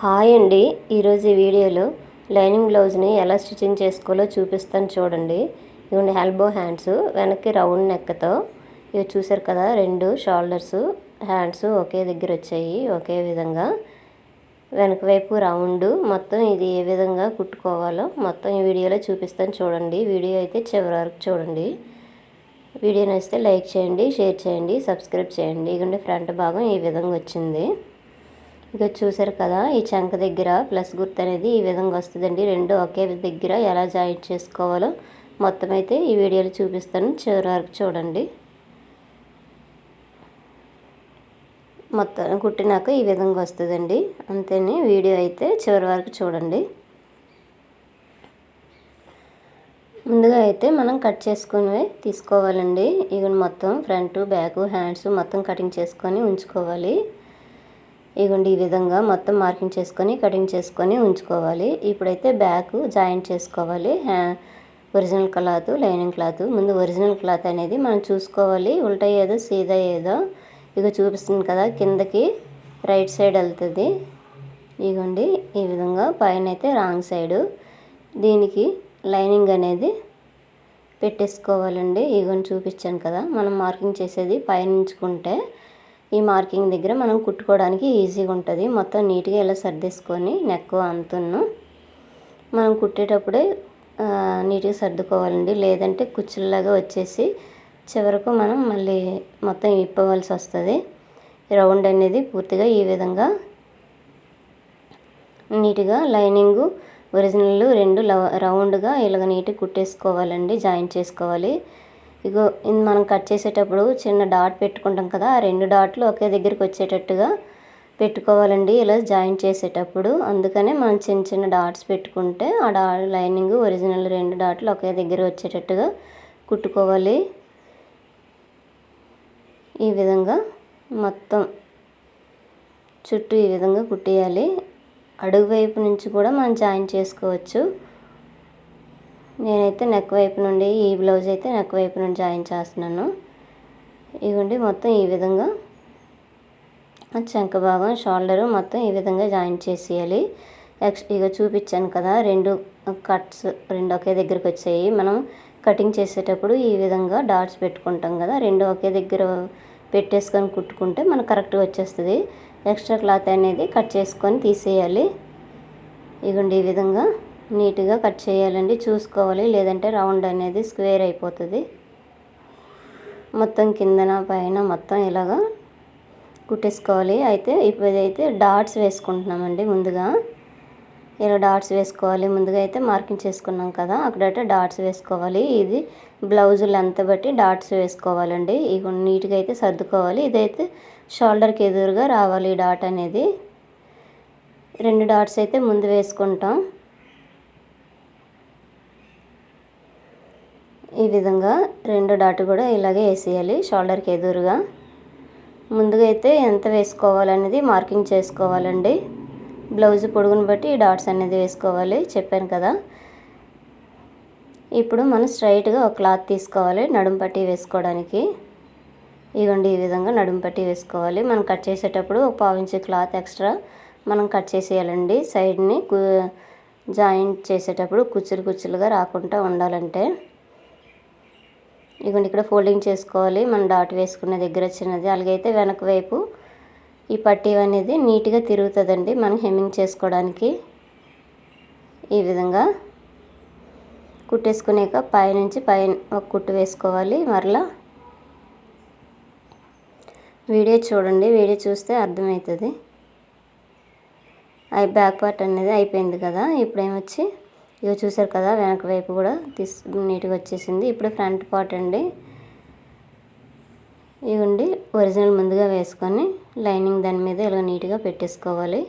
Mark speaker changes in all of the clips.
Speaker 1: Hi అండి. ఈరోజు ఈ వీడియోలో లైనింగ్ బ్లౌజ్ని ఎలా స్టిచ్చింగ్ చేసుకోవాలో చూపిస్తాను చూడండి. ఇవన్నీ ఎల్బో హ్యాండ్స్, వెనక్కి రౌండ్ నెక్తో. ఇవి చూసారు కదా, రెండు షోల్డర్స్ హ్యాండ్స్ ఒకే దగ్గర వచ్చాయి ఒకే విధంగా. వెనక వైపు రౌండ్. మొత్తం ఇది ఏ విధంగా కుట్టుకోవాలో మొత్తం ఈ వీడియోలో చూపిస్తాను చూడండి. వీడియో అయితే చివరి వరకు చూడండి. వీడియో నచ్చితే లైక్ చేయండి, షేర్ చేయండి, సబ్స్క్రైబ్ చేయండి. ఇదిగోండి ఫ్రంట్ భాగం ఈ విధంగా వచ్చింది. ఇక చూసారు కదా, ఈ చంక దగ్గర ప్లస్ గుర్తు అనేది ఈ విధంగా వస్తుందండి. రెండు ఒకే దగ్గర ఎలా జాయింట్ చేసుకోవాలో మొత్తం అయితే ఈ వీడియోలో చూపిస్తాను, చివరి వరకు చూడండి. మొత్తం కుట్టినాక ఈ విధంగా వస్తుందండి. అంతేని వీడియో అయితే చివరి వరకు చూడండి. ముందుగా అయితే మనం కట్ చేసుకుని తీసుకోవాలండి. ఇక మొత్తం ఫ్రంట్ బ్యాక్ హ్యాండ్స్ మొత్తం కటింగ్ చేసుకొని ఉంచుకోవాలి. ఇగోండి ఈ విధంగా మొత్తం మార్కింగ్ చేసుకొని కటింగ్ చేసుకొని ఉంచుకోవాలి. ఇప్పుడైతే బ్యాక్ జాయింట్ చేసుకోవాలి. Original cloth, lining cloth. ముందు ఒరిజినల్ క్లాత్ అనేది మనం చూసుకోవాలి, ఉల్టా ఏదో సీదా ఏదో. ఇక చూపిస్తుంది కదా, కిందకి రైట్ సైడ్ వెళ్తుంది. ఇగోండి ఈ విధంగా. పైన అయితే రాంగ్ సైడు. దీనికి లైనింగ్ అనేది పెట్టేసుకోవాలండి. ఇగోండి చూపించాను కదా, మనం మార్కింగ్ చేసేది పైన ఉంచుకుంటే ఈ మార్కింగ్ దగ్గర మనం కుట్టుకోవడానికి ఈజీగా ఉంటుంది. మొత్తం నీట్గా ఇలా సర్దేసుకొని నెక్ అంతును మనం కుట్టేటప్పుడే నీట్గా సర్దుకోవాలండి. లేదంటే కుచ్చుల్లాగా వచ్చేసి చివరకు మనం మళ్ళీ మొత్తం ఇప్పవలసి వస్తుంది. రౌండ్ అనేది పూర్తిగా ఈ విధంగా నీట్గా లైనింగు ఒరిజినల్ రెండు రౌండ్గా ఇలాగ నీట్గా కుట్టేసుకోవాలండి, జాయింట్ చేసుకోవాలి. ఇగో మనం కట్ చేసేటప్పుడు చిన్న డాట్ పెట్టుకుంటాం కదా, ఆ రెండు డాట్లు ఒకే దగ్గరికి వచ్చేటట్టుగా పెట్టుకోవాలండి ఇలా జాయింట్ చేసేటప్పుడు. అందుకనే మనం చిన్న చిన్న డాట్స్ పెట్టుకుంటే ఆ లైనింగ్ ఒరిజినల్ రెండు డాట్లు ఒకే దగ్గర వచ్చేటట్టుగా కుట్టుకోవాలి. ఈ విధంగా మొత్తం చుట్టూ ఈ విధంగా కుట్టేయాలి. అడుగు వైపు నుంచి కూడా మనం జాయింట్ చేసుకోవచ్చు. నేనైతే నెక్ వైపు నుండి, ఈ బ్లౌజ్ అయితే నెక్ వైపు నుండి జాయిన్ చేస్తున్నాను. ఇవ్వండి మొత్తం ఈ విధంగా చంక భాగం, షోల్డరు మొత్తం ఈ విధంగా జాయిన్ చేసేయాలి. ఇక చూపించాను కదా, రెండు కట్స్ రెండు ఒకే దగ్గరికి వచ్చాయి. మనం కటింగ్ చేసేటప్పుడు ఈ విధంగా డాట్స్ పెట్టుకుంటాం కదా, రెండు ఒకే దగ్గర పెట్టేసుకొని కుట్టుకుంటే మనకు కరెక్ట్గా వచ్చేస్తుంది. ఎక్స్ట్రా క్లాత్ అనేది కట్ చేసుకొని తీసేయాలి. ఇగోండి ఈ విధంగా నీట్గా కట్ చేయాలండి, చూసుకోవాలి, లేదంటే రౌండ్ అనేది స్క్వేర్ అయిపోతుంది. మొత్తం కిందన పైన మొత్తం ఇలాగా కుట్టేసుకోవాలి. అయితే ఇప్పుడైతే డాట్స్ వేసుకుంటున్నామండి. ముందుగా ఇలా డాట్స్ వేసుకోవాలి. ముందుగా అయితే మార్కింగ్ చేసుకున్నాం కదా, అక్కడైతే డాట్స్ వేసుకోవాలి. ఇది బ్లౌజ్ లెంత్ బట్టి డాట్స్ వేసుకోవాలండి. ఇక నీట్గా అయితే సర్దుకోవాలి. ఇదైతే షోల్డర్కి ఎదురుగా రావాలి డాట్ అనేది. రెండు డాట్స్ అయితే ముందు వేసుకుంటాం. ఈ విధంగా రెండు డాట్ కూడా ఇలాగే వేసేయాలి షోల్డర్కి ఎదురుగా. ముందుగా అయితే ఎంత వేసుకోవాలనేది మార్కింగ్ చేసుకోవాలండి. బ్లౌజ్ పొడుగును బట్టి డాట్స్ అనేది వేసుకోవాలి, చెప్పాను కదా. ఇప్పుడు మనం స్ట్రైట్గా ఒక క్లాత్ తీసుకోవాలి నడుం పట్టి వేసుకోవడానికి. ఇదిగోండి ఈ విధంగా నడుం పట్టి వేసుకోవాలి. మనం కట్ చేసేటప్పుడు ఒక 1/2 ఇంచ్ క్లాత్ ఎక్స్ట్రా మనం కట్ చేసేయాలండి. సైడ్ని జాయింట్ చేసేటప్పుడు కుచ్చులు కుచ్చులుగా రాకుండా ఉండాలంటే. ఇదిగోండి ఇక్కడ ఫోల్డింగ్ చేసుకోవాలి. మనం డాట్ వేసుకున్న దగ్గర చిన్నది. అలాగైతే వెనక వైపు ఈ పట్టీ అనేది నీట్గా తిరుగుతుందండి మనం హెమ్మింగ్ చేసుకోవడానికి. ఈ విధంగా కుట్టేసుకునేక పైనుంచి పైన ఒక కుట్టు వేసుకోవాలి. మరలా వీడియో చూడండి, వీడియో చూస్తే అర్థమవుతుంది. బ్యాక్ పార్ట్ అనేది అయిపోయింది కదా. ఇప్పుడు ఏమొచ్చి ఇవి చూసారు కదా, వెనక వైపు కూడా నీట్గా వచ్చేసింది. ఇప్పుడు ఫ్రంట్ పార్ట్ అండి. ఇవ్వండి ఒరిజినల్ ముందుగా వేసుకొని లైనింగ్ దాని మీద ఇలా నీట్గా పెట్టేసుకోవాలి.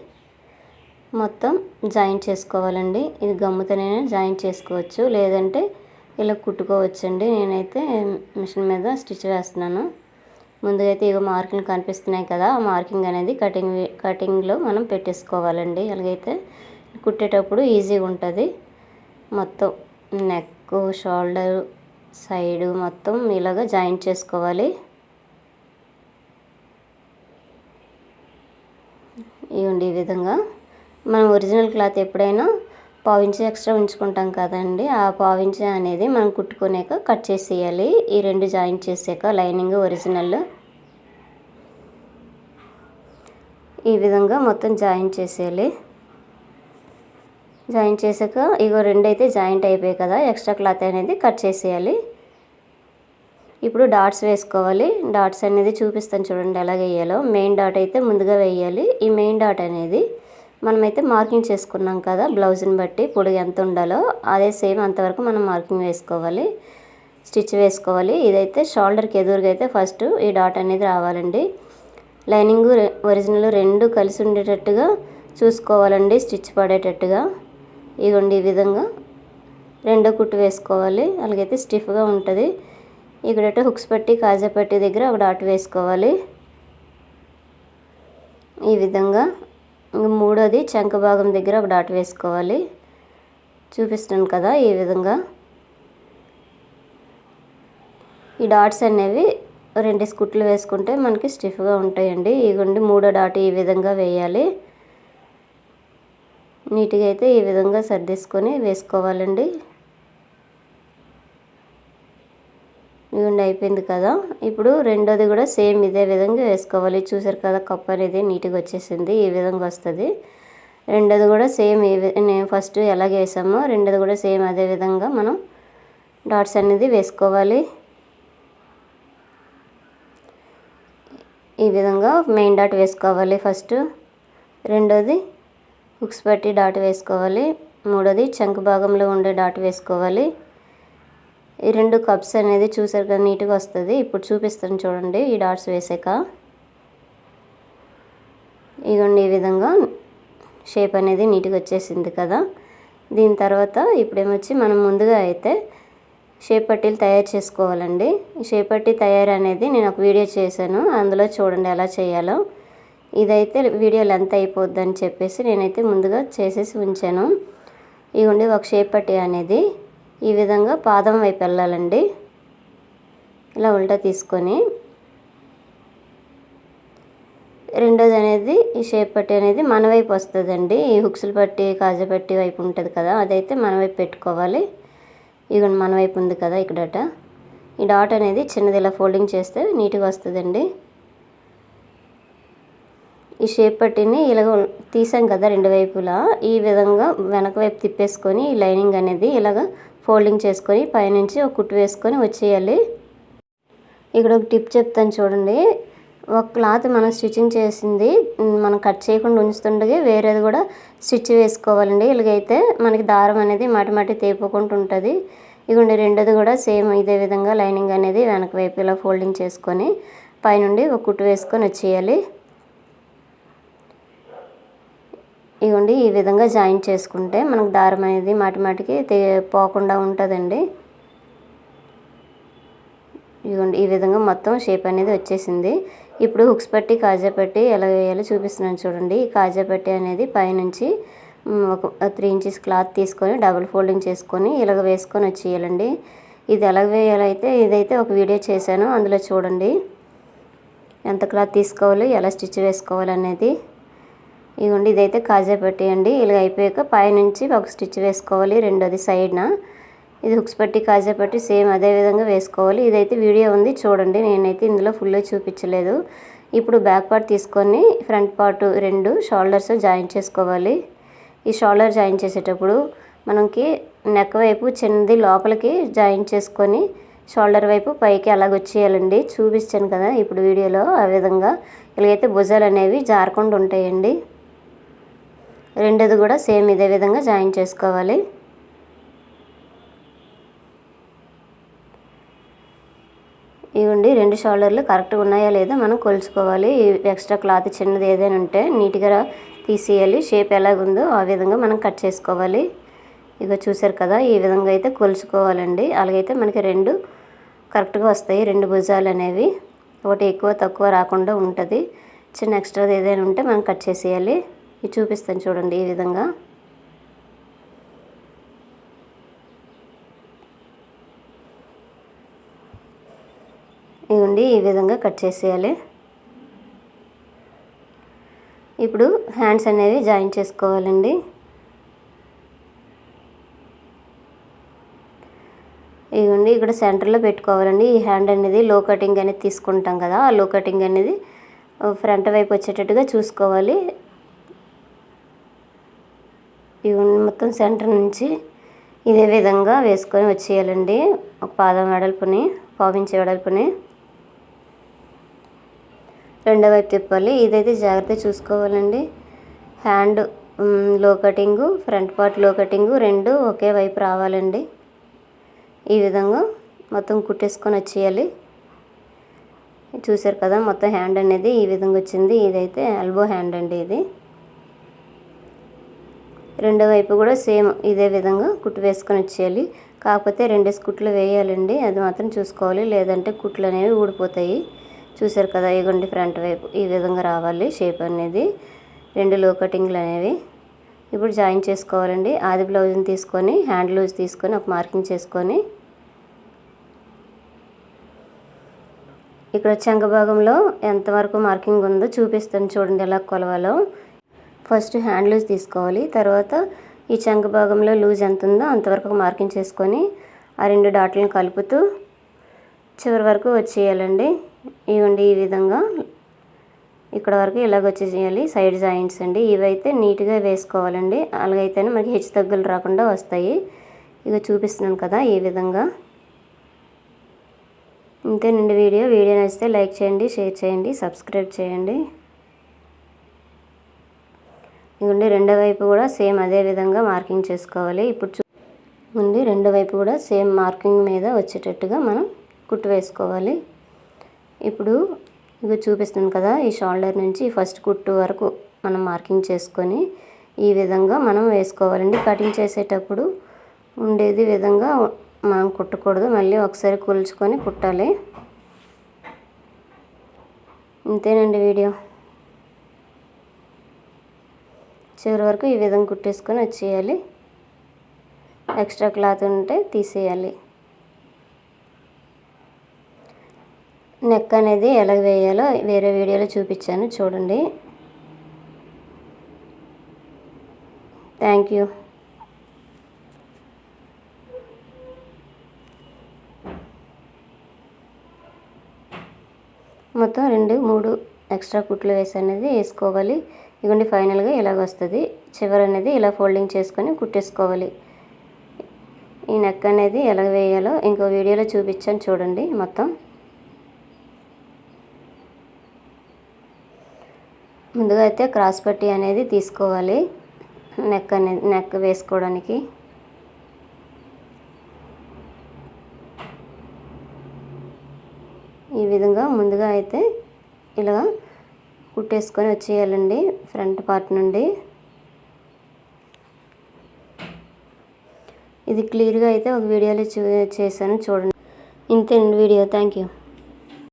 Speaker 1: మొత్తం జాయింట్ చేసుకోవాలండి. ఇది గమ్ముతోనే జాయింట్ చేసుకోవచ్చు, లేదంటే ఇలా కుట్టుకోవచ్చండి. నేనైతే మిషన్ మీద స్టిచ్ వేస్తున్నాను. ముందుగా అయితే ఇక మార్కింగ్ కనిపిస్తున్నాయి కదా, ఆ మార్కింగ్ అనేది కటింగ్లో మనం పెట్టేసుకోవాలండి. అలాగైతే కుట్టేటప్పుడు ఈజీగా ఉంటుంది. మొత్తం నెక్, షోల్డర్, సైడు మొత్తం ఇలాగ జాయింట్ చేసుకోవాలి. ఇవ్వండి ఈ విధంగా మనం ఒరిజినల్ క్లాత్ ఎప్పుడైనా పావించి ఎక్స్ట్రా ఉంచుకుంటాం కదండి, ఆ పావించి అనేది మనం కుట్టుకునేక కట్ చేసేయాలి. ఈ రెండు జాయింట్ చేసాక లైనింగ్ ఒరిజినల్ ఈ విధంగా మొత్తం జాయింట్ చేసేయాలి. జాయింట్ చేసాక ఇగో రెండైతే జాయింట్ అయిపోయాయి కదా, ఎక్స్ట్రా క్లాత్ అనేది కట్ చేసేయాలి. ఇప్పుడు డాట్స్ వేసుకోవాలి. డాట్స్ అనేది చూపిస్తాను చూడండి ఎలా వేయాలో. మెయిన్ డాట్ అయితే ముందుగా వేయాలి. ఈ మెయిన్ డాట్ అనేది మనమైతే మార్కింగ్ చేసుకున్నాం కదా, బ్లౌజ్ని బట్టి పొడుగు ఎంత ఉండాలో అదే సేమ్ అంతవరకు మనం మార్కింగ్ వేసుకోవాలి, స్టిచ్ వేసుకోవాలి. ఇదైతే షోల్డర్కి ఎదురుగా అయితే ఫస్ట్ ఈ డాట్ అనేది రావాలండి. లైనింగ్ ఒరిజినల్ రెండు కలిసి ఉండేటట్టుగా చూసుకోవాలండి, స్టిచ్ పడేటట్టుగా. ఇగోండి ఈ విధంగా రెండో కుట్టు వేసుకోవాలి, అలాగైతే స్టిఫ్గా ఉంటుంది. ఇక్కడైతే హుక్స్ పట్టి కాజా పట్టి దగ్గర ఒక డాట్ వేసుకోవాలి. ఈ విధంగా మూడోది చంక భాగం దగ్గర ఒక డాట్ వేసుకోవాలి. చూపిస్తున్నాను కదా ఈ విధంగా. ఈ డాట్స్ అనేవి రెండు కుట్లు వేసుకుంటే మనకి స్టిఫ్గా ఉంటాయండి. ఇగోండి మూడో డాట్ ఈ విధంగా వేయాలి. నీట్గా అయితే ఈ విధంగా సర్దేసుకొని వేసుకోవాలండి. ఇవన్నీ అయిపోయింది కదా, ఇప్పుడు రెండోది కూడా సేమ్ ఇదే విధంగా వేసుకోవాలి. చూసారు కదా కప్ అనేది నీట్గా వచ్చేసింది, ఈ విధంగా వస్తుంది. రెండోది కూడా సేమ్ నేను ఫస్ట్ ఎలాగ వేసామో రెండోది కూడా సేమ్ అదే విధంగా మనం డాట్స్ అనేది వేసుకోవాలి. ఈ విధంగా మెయిన్ డాట్ వేసుకోవాలి ఫస్ట్, రెండోది హుక్స్ పట్టి డాట్ వేసుకోవాలి, మూడోది చంక భాగంలో ఉండే డాట్ వేసుకోవాలి. ఈ రెండు కప్స్ అనేది చూసారు కదా నీట్గా వస్తుంది. ఇప్పుడు చూపిస్తాను చూడండి ఈ డాట్స్ వేసాక. ఇగోండి ఈ విధంగా షేప్ అనేది నీట్గా వచ్చేసింది కదా. దీని తర్వాత ఇప్పుడేమొచ్చి మనం ముందుగా అయితే షేప్ పట్టీలు తయారు చేసుకోవాలండి. ఈ షేప్ పట్టీ తయారు అనేది నేను ఒక వీడియో చేశాను, అందులో చూడండి ఎలా చేయాలో. ఇదైతే వీడియో లెంత్ అయిపోద్ది అని చెప్పేసి నేనైతే ముందుగా చేసేసి ఉంచాను. ఇగోండి ఒక షేప్ పట్టీ అనేది ఈ విధంగా పాదం వైపు వెళ్ళాలండి. ఇలా ఉల్టా తీసుకొని రెండోది అనేది ఈ షేప్ పట్టీ అనేది మన వైపు వస్తుందండి. ఈ హుక్స్లు పట్టి కాజా పట్టి వైపు ఉంటుంది కదా, అదైతే మన వైపు పెట్టుకోవాలి. ఇగోండి మన వైపు ఉంది కదా ఇక్కడ ఈ డాట్ అనేది చిన్నది ఇలా ఫోల్డింగ్ చేస్తే నీట్గా వస్తుందండి. ఈ షేప్ పట్టీని ఇలాగ తీసాం కదా రెండు వైపులా, ఈ విధంగా వెనక వైపు తిప్పేసుకొని ఈ లైనింగ్ అనేది ఇలాగ ఫోల్డింగ్ చేసుకొని పైనుంచి ఒక కుట్టు వేసుకొని వచ్చేయాలి. ఇక్కడ ఒక టిప్ చెప్తాను చూడండి. ఒక క్లాత్ మనం స్టిచ్చింగ్ చేసింది మనం కట్ చేయకుండా ఉంచుతుండగా వేరేది కూడా స్టిచ్ వేసుకోవాలండి. ఇలాగైతే మనకి దారం అనేది మాటి మాటి తేపోకుండా ఉంటుంది. ఇగోండి రెండోది కూడా సేమ్ ఇదే విధంగా లైనింగ్ అనేది వెనక వైపు ఇలా ఫోల్డింగ్ చేసుకొని పైనుండి ఒక కుట్టు వేసుకొని వచ్చేయాలి. ఇగోండి ఈ విధంగా జాయింట్ చేసుకుంటే మనకు దారం అనేది మాటి మాటికి పోకుండా ఉంటుందండి. ఇగోండి ఈ విధంగా మొత్తం షేప్ అనేది వచ్చేసింది. ఇప్పుడు హుక్స్ పట్టి కాజా పట్టి ఎలా వేయాలో చూపిస్తున్నాను చూడండి. ఈ కాజా పట్టి అనేది పైనుంచి ఒక 3 ఇంచెస్ క్లాత్ తీసుకొని డబుల్ ఫోల్డింగ్ చేసుకొని ఇలాగ వేసుకొని వచ్చేయాలండి. ఇది ఎలా వేయాలైతే ఇదైతే ఒక వీడియో చేశాను, అందులో చూడండి ఎంత క్లాత్ తీసుకోవాలి ఎలా స్టిచ్ వేసుకోవాలి అనేది. ఇదిగోండి ఇదైతే కాజా పట్టి అండి. ఇలా అయిపోయాక పైనుంచి ఒక స్టిచ్ వేసుకోవాలి రెండోది సైడ్న. ఇది హుక్స్ పట్టి కాజా పట్టి సేమ్ అదే విధంగా వేసుకోవాలి. ఇదైతే వీడియో ఉంది చూడండి, నేనైతే ఇందులో ఫుల్గా చూపించలేదు. ఇప్పుడు బ్యాక్ పార్ట్ తీసుకొని ఫ్రంట్ పార్ట్ రెండు షోల్డర్స్ జాయిన్ చేసుకోవాలి. ఈ షోల్డర్ జాయిన్ చేసేటప్పుడు మనకి నెక్ వైపు చిన్నది లోపలికి జాయిన్ చేసుకొని షోల్డర్ వైపు పైకి అలాగ వచ్చేయాలండి. చూపించాను కదా ఇప్పుడు వీడియోలో ఆ విధంగా. ఇలాగైతే భుజాలు అనేవి జారకుండా ఉంటాయండి. రెండోది కూడా సేమ్ ఇదే విధంగా జాయిన్ చేసుకోవాలి. ఇవ్వండి రెండు షోల్డర్లు కరెక్ట్గా ఉన్నాయా లేదా మనం కొలుచుకోవాలి. ఎక్స్ట్రా క్లాత్ చిన్నది ఏదైనా ఉంటే నీట్గా తీసేయాలి. షేప్ ఎలాగుందో ఆ విధంగా మనం కట్ చేసుకోవాలి. ఇక చూసారు కదా ఈ విధంగా అయితే కొలుచుకోవాలండి. అలాగైతే మనకి రెండు కరెక్ట్గా వస్తాయి. రెండు భుజాలు అనేవి ఒకటి ఎక్కువ తక్కువ రాకుండా ఉంటుంది. చిన్న ఎక్స్ట్రాది ఏదైనా ఉంటే మనం కట్ చేసేయాలి. ఇది చూపిస్తాను చూడండి ఈ విధంగా. ఇవ్వండి ఈ విధంగా కట్ చేసేయాలి. ఇప్పుడు హ్యాండ్స్ అనేవి జాయిన్ చేసుకోవాలండి. ఇదిగోండి ఇక్కడ సెంటర్లో పెట్టుకోవాలండి. ఈ హ్యాండ్ అనేది లో కటింగ్ అనేది తీసుకుంటాం కదా, ఆ లో కటింగ్ అనేది ఫ్రంట్ వైపు వచ్చేటట్టుగా చూసుకోవాలి. ఇవన్నీ మొత్తం సెంటర్ నుంచి ఇదే విధంగా వేసుకొని వచ్చేయాలండి. ఒక పాదం వెడల్పుని, పావించే వెడల్పుని రెండో వైపు తిప్పాలి. ఇదైతే జాగ్రత్తగా చూసుకోవాలండి. హ్యాండ్ లో కటింగు, ఫ్రంట్ పార్ట్ లో కటింగు రెండు ఒకే వైపు రావాలండి. ఈ విధంగా మొత్తం కుట్టేసుకొని వచ్చేయాలి. చూసారు కదా, మొత్తం హ్యాండ్ అనేది ఈ విధంగా వచ్చింది. ఇదైతే ఎల్బో హ్యాండ్ అండి. ఇది రెండో వైపు కూడా సేమ్ ఇదే విధంగా కుట్టు వేసుకొని వచ్చేయాలి. కాకపోతే 2 కుట్లు వేయాలండి, అది మాత్రం చూసుకోవాలి, లేదంటే కుట్లు అనేవి ఊడిపోతాయి. చూసారు కదా, ఇగోండి ఫ్రంట్ వైపు ఈ విధంగా రావాలి షేప్ అనేది. 2 లో కటింగ్లు అనేవి ఇప్పుడు జాయిన్ చేసుకోవాలండి. ఆది బ్లౌజ్ని తీసుకొని హ్యాండ్ లూజ్ తీసుకొని ఒక మార్కింగ్ చేసుకొని ఇక్కడ చంక భాగంలో ఎంతవరకు మార్కింగ్ ఉందో చూపిస్తాను చూడండి ఎలా కొలవాలో. ఫస్ట్ హ్యాండ్ లూజ్ తీసుకోవాలి, తర్వాత ఈ చంక భాగంలో లూజ్ ఎంత ఉందో అంతవరకు మార్కింగ్ చేసుకొని ఆ 2 డాట్లను కలుపుతూ చివరి వరకు వచ్చేయాలండి. ఇవ్వండి ఈ విధంగా ఇక్కడ వరకు ఇలాగ వచ్చేసేయాలి. సైడ్ జాయింట్స్ అండి, ఇవైతే నీట్గా వేసుకోవాలండి, అలాగైతేనే మనకి హెచ్చు తగ్గులు రాకుండా వస్తాయి. ఇక చూపిస్తున్నాను కదా ఈ విధంగా. ఇంతేనండి వీడియో నచ్చితే లైక్ చేయండి, షేర్ చేయండి, సబ్స్క్రైబ్ చేయండి. ఇదిగోండి రెండో వైపు కూడా సేమ్ అదే విధంగా మార్కింగ్ చేసుకోవాలి. ఇప్పుడు చూడండి రెండో వైపు కూడా సేమ్ మార్కింగ్ మీద వచ్చేటట్టుగా మనం కుట్టు వేసుకోవాలి. ఇప్పుడు ఇక చూపిస్తున్నాను కదా, ఈ షోల్డర్ నుంచి ఫస్ట్ కుట్టు వరకు మనం మార్కింగ్ చేసుకొని ఈ విధంగా మనం వేసుకోవాలండి. కటింగ్ చేసేటప్పుడు ఉండేది విధంగా మనం కుట్టకూడదు, మళ్ళీ ఒకసారి కూల్చుకొని కుట్టాలి. ఇంతేనండి వీడియో. చివరి వరకు ఈ విధంగా కుట్టేసుకొని వచ్చేయాలి. ఎక్స్ట్రా క్లాత్ ఉంటే తీసేయాలి. నెక్ అనేది ఎలా వేయాలో వేరే వీడియోలో చూపించాను చూడండి. Thank you. మొత్తం 2, 3 ఎక్స్ట్రా కుట్లు వేసుకోవాలి. ఇదిగోండి ఫైనల్గా ఇలాగ వస్తుంది. చివరి అనేది ఇలా ఫోల్డింగ్ చేసుకొని కుట్టేసుకోవాలి. ఈ నెక్ అనేది ఎలా వేయాలో ఇంకో వీడియోలో చూపించాను చూడండి. మొత్తం ముందుగా అయితే క్రాస్ పట్టీ అనేది తీసుకోవాలి నెక్ వేసుకోవడానికి. ఈ విధంగా ముందుగా అయితే ఇలా కుట్టేసుకొని వచ్చేయాలండి ఫ్రంట్ పార్ట్ నుండి. ఇది క్లియర్గా అయితే ఒక వీడియోలో చేశాను చూడండి. ఇంతే వీడియో. Thank you.